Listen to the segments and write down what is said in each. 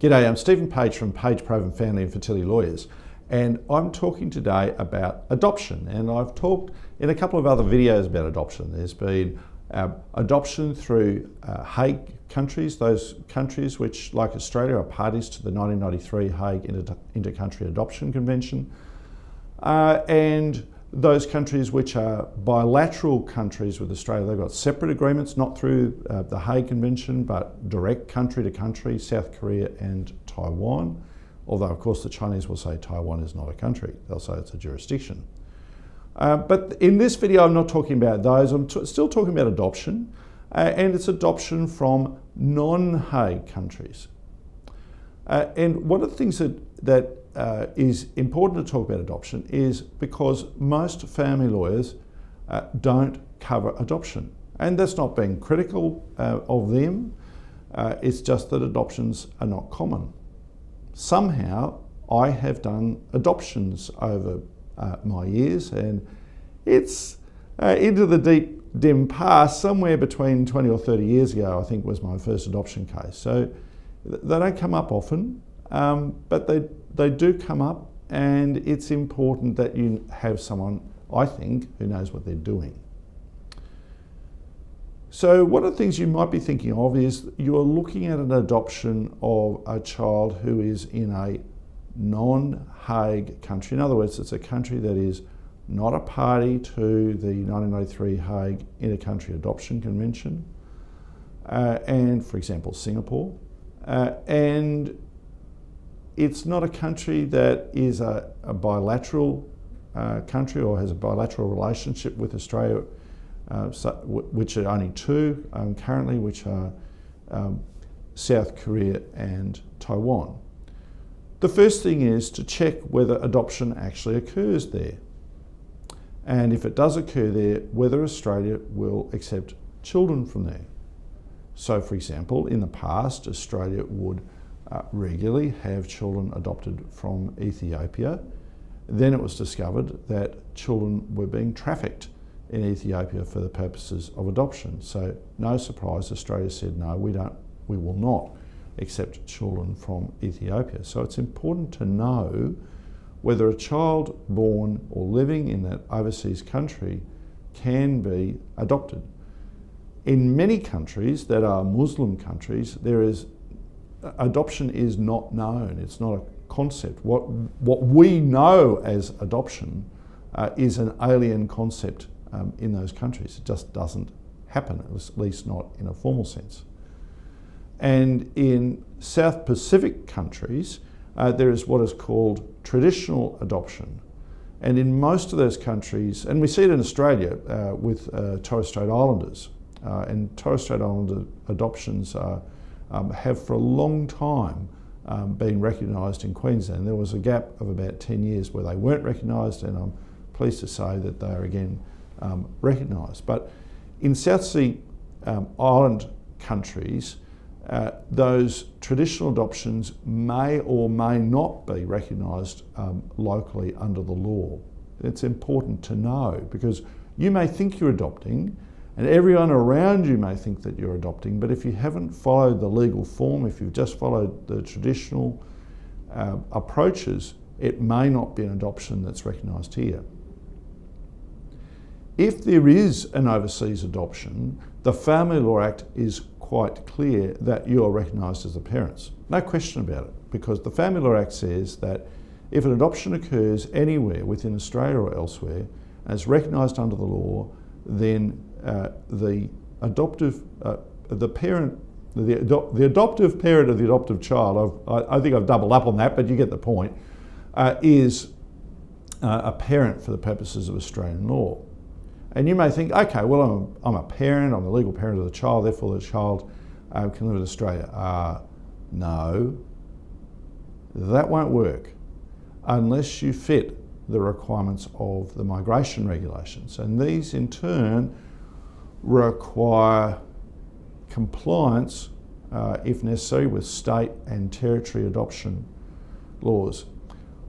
G'day, I'm Stephen Page from Page Provan Family and Fertility Lawyers, and I'm talking today about adoption. And I've talked in a couple of other videos about adoption. There's been adoption through Hague countries, those countries which, like Australia, are parties to the 1993 Hague Inter-Country Adoption Convention, and those countries which are bilateral countries with Australia. They've got separate agreements, not through the Hague Convention, but direct country to country, South Korea and Taiwan. Although, of course, the Chinese will say Taiwan is not a country. They'll say it's a jurisdiction. But in this video, I'm not talking about those. I'm still talking about adoption, and it's adoption from non-Hague countries. And one of the things that is important to talk about adoption is because most family lawyers don't cover adoption. And that's not being critical of them, it's just that adoptions are not common. Somehow I have done adoptions over my years, and it's into the deep, dim past, somewhere between 20 or 30 years ago, I think was my first adoption case. So they don't come up often, but they do come up, and it's important that you have someone, I think, who knows what they're doing. So one of the things you might be thinking of is you're looking at an adoption of a child who is in a non-Hague country. In other words, it's a country that is not a party to the 1993 Hague Inter-Country Adoption Convention, and for example, Singapore. And it's not a country that is a bilateral country or has a bilateral relationship with Australia, which are only two currently, which are South Korea and Taiwan. The first thing is to check whether adoption actually occurs there. And if it does occur there, whether Australia will accept children from there. So, for example, in the past, Australia would regularly have children adopted from Ethiopia. Then it was discovered that children were being trafficked in Ethiopia for the purposes of adoption. So, no surprise, Australia said no, we will not accept children from Ethiopia. So it's important to know whether a child born or living in that overseas country can be adopted. In many countries that are Muslim countries, adoption is not known. It's not a concept. What we know as adoption is an alien concept in those countries. It just doesn't happen, at least not in a formal sense. And in South Pacific countries, there is what is called traditional adoption. And in most of those countries, and we see it in Australia with Torres Strait Islanders, and Torres Strait Islander adoptions have for a long time been recognised in Queensland. There was a gap of about 10 years where they weren't recognised, and I'm pleased to say that they are again recognised. But in South Sea Island countries, those traditional adoptions may or may not be recognised locally under the law. It's important to know, because you may think you're adopting and everyone around you may think that you're adopting, but if you haven't followed the legal form, if you've just followed the traditional approaches, it may not be an adoption that's recognised here. If there is an overseas adoption, the Family Law Act is quite clear that you are recognised as the parents. No question about it, because the Family Law Act says that if an adoption occurs anywhere within Australia or elsewhere and is recognised under the law, then the adoptive parent of the adoptive child, I think I've doubled up on that, but you get the point, is a parent for the purposes of Australian law. And you may think, okay, well, I'm a parent, I'm the legal parent of the child, therefore the child can live in Australia. No, that won't work unless you fit the requirements of the migration regulations. And these in turn require compliance, if necessary, with state and territory adoption laws.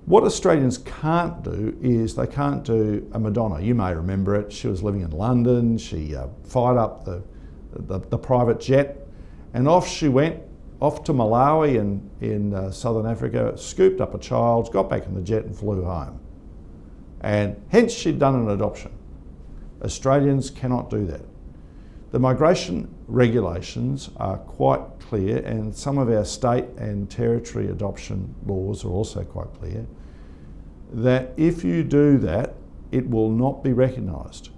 What Australians can't do is they can't do a Madonna. You may remember it. She was living in London. She fired up the private jet, and off she went off to Malawi in Southern Africa, scooped up a child, got back in the jet and flew home. And hence she'd done an adoption. Australians cannot do that. The migration regulations are quite clear, and some of our state and territory adoption laws are also quite clear, that if you do that, it will not be recognised.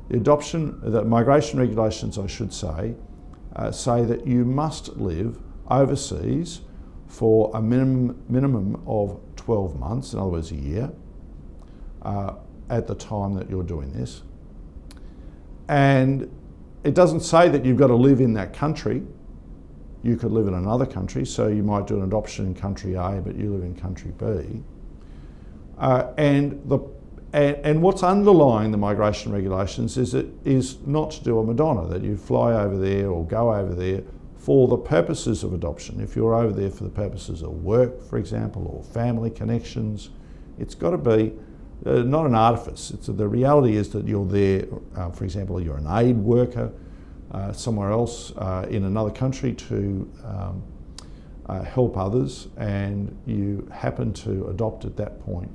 The migration regulations, I should say, say that you must live overseas for a minimum of 12 months, in other words a year, at the time that you're doing this. And it doesn't say that you've got to live in that country. You could live in another country, so you might do an adoption in country A, but you live in country B. And what's underlying the migration regulations is not to do a Madonna, that you fly over there or go over there for the purposes of adoption. If you're over there for the purposes of work, for example, or family connections, it's got to be not an artifice. The reality is that you're there, for example, you're an aid worker somewhere else in another country to help others, and you happen to adopt at that point.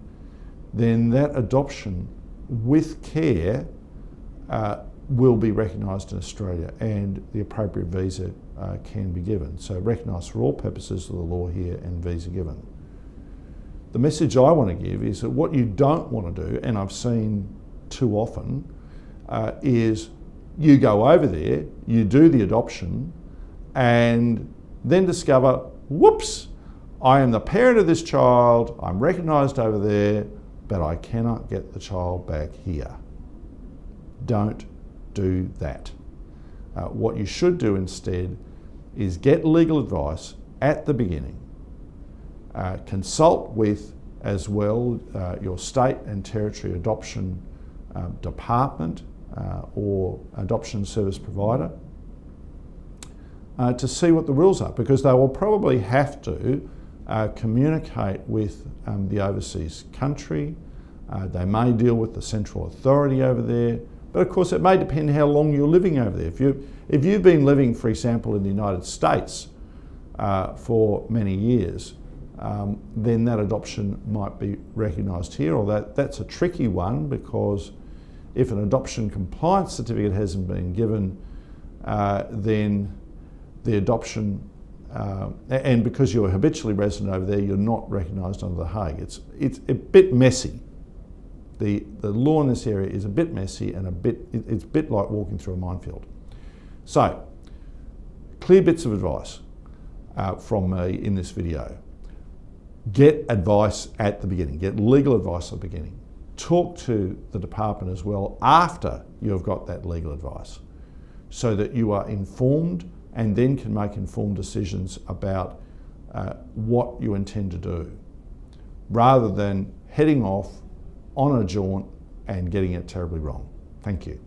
Then that adoption with care will be recognised in Australia, and the appropriate visa can be given. So recognised for all purposes of the law here and visa given. The message I want to give is that what you don't want to do, and I've seen too often, is you go over there, you do the adoption, and then discover, whoops, I am the parent of this child, I'm recognised over there, but I cannot get the child back here. Don't do that. What you should do instead is get legal advice at the beginning. Consult with, as well, your state and territory adoption department or adoption service provider to see what the rules are, because they will probably have to communicate with the overseas country. They may deal with the central authority over there, but of course it may depend how long you're living over there. If you've been living, for example, in the United States for many years, then that adoption might be recognised here, or that's a tricky one, because if an adoption compliance certificate hasn't been given, then the adoption, and because you're habitually resident over there, you're not recognised under the Hague. It's a bit messy. The law in this area is a bit messy, and it's a bit like walking through a minefield. So, clear bits of advice from me in this video. Get advice at the beginning, get legal advice at the beginning. Talk to the department as well after you've got that legal advice, so that you are informed and then can make informed decisions about what you intend to do, rather than heading off on a jaunt and getting it terribly wrong. Thank you.